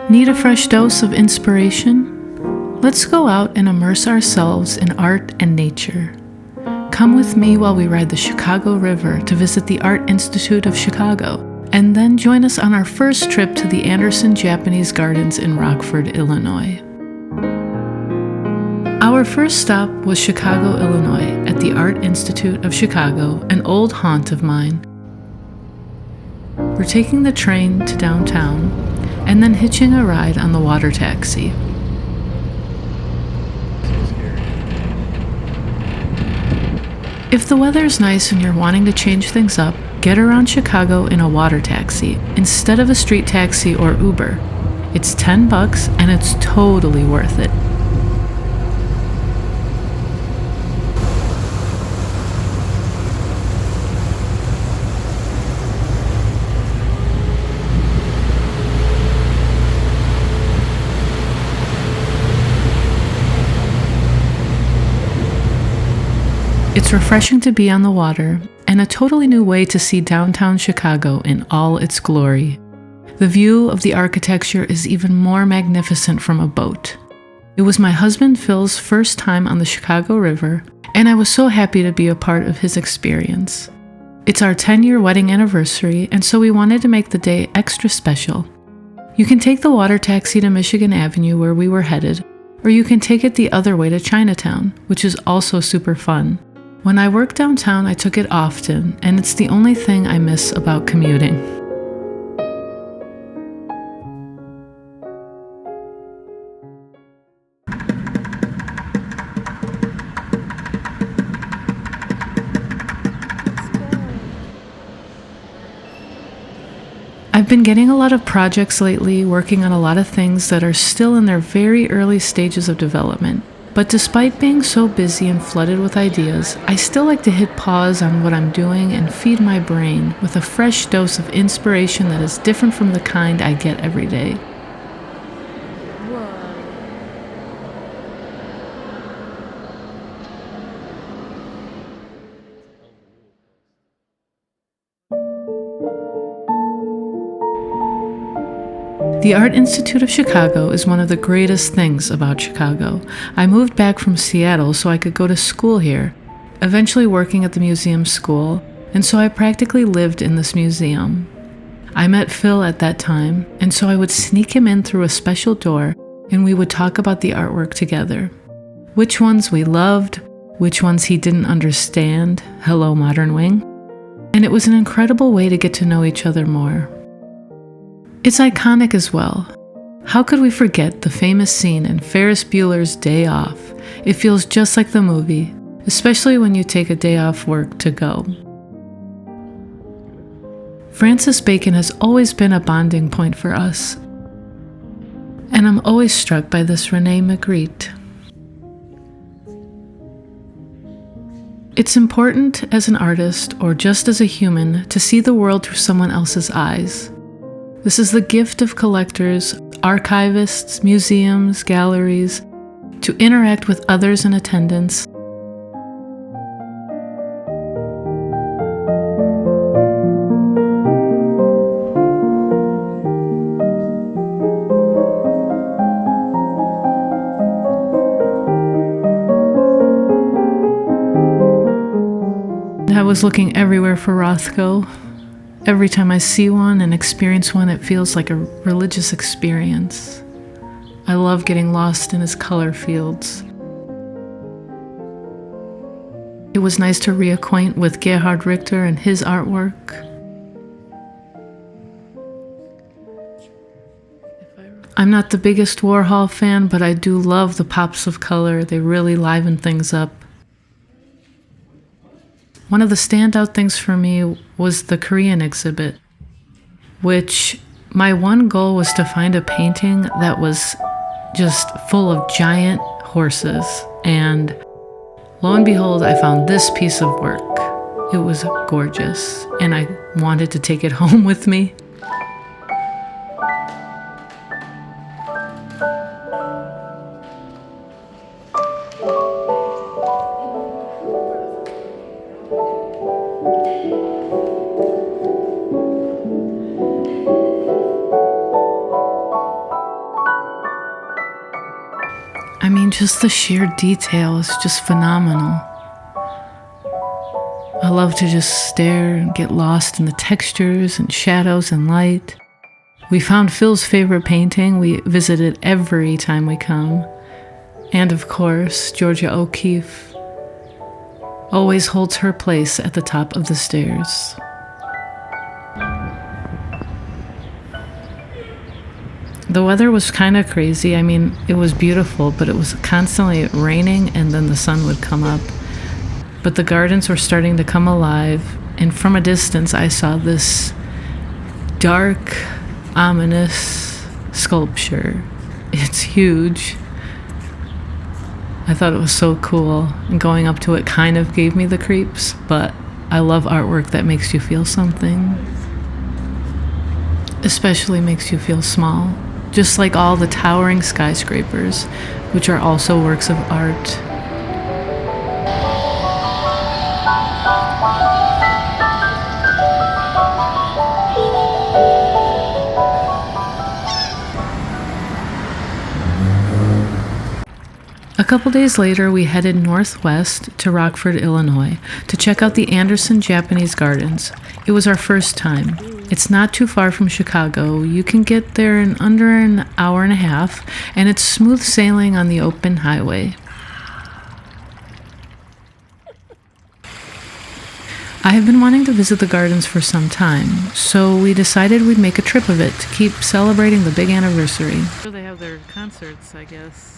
Need a fresh dose of inspiration? Let's go out and immerse ourselves in art and nature. Come with me while we ride the Chicago River to visit the Art Institute of Chicago, and then join us on our first trip to the Anderson Japanese Gardens in Rockford, Illinois. Our first stop was Chicago, Illinois, at the Art Institute of Chicago, an old haunt of mine. We're taking the train to downtown, and then hitching a ride on the water taxi. If the weather's nice and you're wanting to change things up, get around Chicago in a water taxi instead of a street taxi or Uber. It's $10 and it's totally worth it. It's refreshing to be on the water, and a totally new way to see downtown Chicago in all its glory. The view of the architecture is even more magnificent from a boat. It was my husband Phil's first time on the Chicago River, and I was so happy to be a part of his experience. It's our 10-year wedding anniversary, and so we wanted to make the day extra special. You can take the water taxi to Michigan Avenue where we were headed, or you can take it the other way to Chinatown, which is also super fun. When I work downtown, I took it often, and it's the only thing I miss about commuting. I've been getting a lot of projects lately, working on a lot of things that are still in their very early stages of development. But despite being so busy and flooded with ideas, I still like to hit pause on what I'm doing and feed my brain with a fresh dose of inspiration that is different from the kind I get every day. The Art Institute of Chicago is one of the greatest things about Chicago. I moved back from Seattle so I could go to school here, eventually working at the museum school, and so I practically lived in this museum. I met Phil at that time, and so I would sneak him in through a special door, and we would talk about the artwork together. Which ones we loved, which ones he didn't understand, hello Modern Wing, and it was an incredible way to get to know each other more. It's iconic as well. How could we forget the famous scene in Ferris Bueller's Day Off? It feels just like the movie, especially when you take a day off work to go. Francis Bacon has always been a bonding point for us, and I'm always struck by this René Magritte. It's important as an artist, or just as a human, to see the world through someone else's eyes. This is the gift of collectors, archivists, museums, galleries, to interact with others in attendance. I was looking everywhere for Rothko. Every time I see one and experience one, it feels like a religious experience. I love getting lost in his color fields. It was nice to reacquaint with Gerhard Richter and his artwork. I'm not the biggest Warhol fan, but I do love the pops of color. They really liven things up. One of the standout things for me was the Korean exhibit, which my one goal was to find a painting that was just full of giant horses. And lo and behold, I found this piece of work. It was gorgeous, and I wanted to take it home with me. I mean, just the sheer detail is just phenomenal. I love to just stare and get lost in the textures and shadows and light. We found Phil's favorite painting. We visit it every time we come. And of course, Georgia O'Keeffe always holds her place at the top of the stairs. The weather was kind of crazy. I mean, it was beautiful, but it was constantly raining and then the sun would come up. But the gardens were starting to come alive, and from a distance I saw this dark, ominous sculpture. It's huge. I thought it was so cool, and going up to it kind of gave me the creeps, but I love artwork that makes you feel something. Especially makes you feel small, just like all the towering skyscrapers, which are also works of art. A couple days later, we headed northwest to Rockford, Illinois, to check out the Anderson Japanese Gardens. It was our first time. It's not too far from Chicago. You can get there in under an hour and a half, and it's smooth sailing on the open highway. I have been wanting to visit the gardens for some time, so we decided we'd make a trip of it to keep celebrating the big anniversary. So they have their concerts, I guess.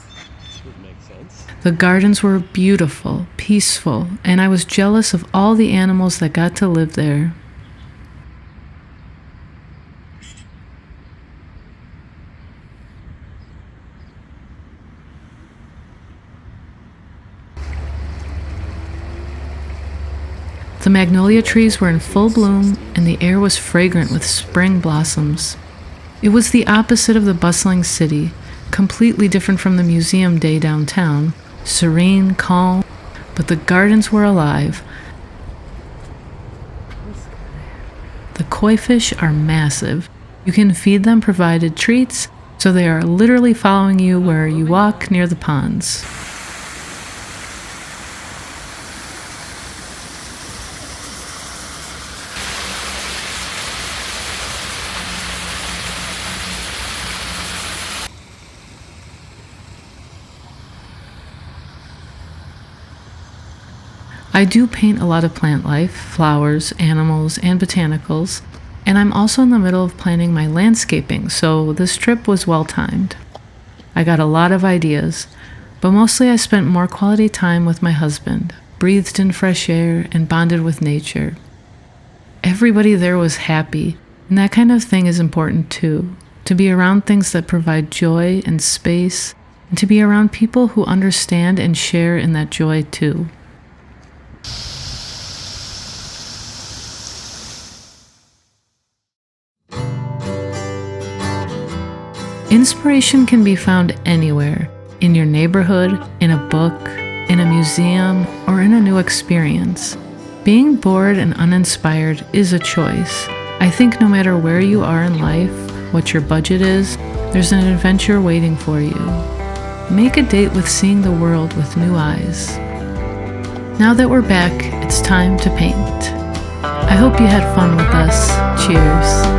Would make sense. The gardens were beautiful, peaceful, and I was jealous of all the animals that got to live there. The magnolia trees were in full bloom, and the air was fragrant with spring blossoms. It was the opposite of the bustling city, completely different from the museum day downtown, serene, calm, but the gardens were alive. The koi fish are massive. You can feed them provided treats, so they are literally following you where you walk near the ponds. I do paint a lot of plant life, flowers, animals, and botanicals, and I'm also in the middle of planning my landscaping, so this trip was well timed. I got a lot of ideas, but mostly I spent more quality time with my husband, breathed in fresh air, and bonded with nature. Everybody there was happy, and that kind of thing is important too, to be around things that provide joy and space, and to be around people who understand and share in that joy too. Inspiration can be found anywhere, in your neighborhood, in a book, in a museum, or in a new experience. Being bored and uninspired is a choice. I think no matter where you are in life, what your budget is, there's an adventure waiting for you. Make a date with seeing the world with new eyes. Now that we're back, it's time to paint. I hope you had fun with us. Cheers.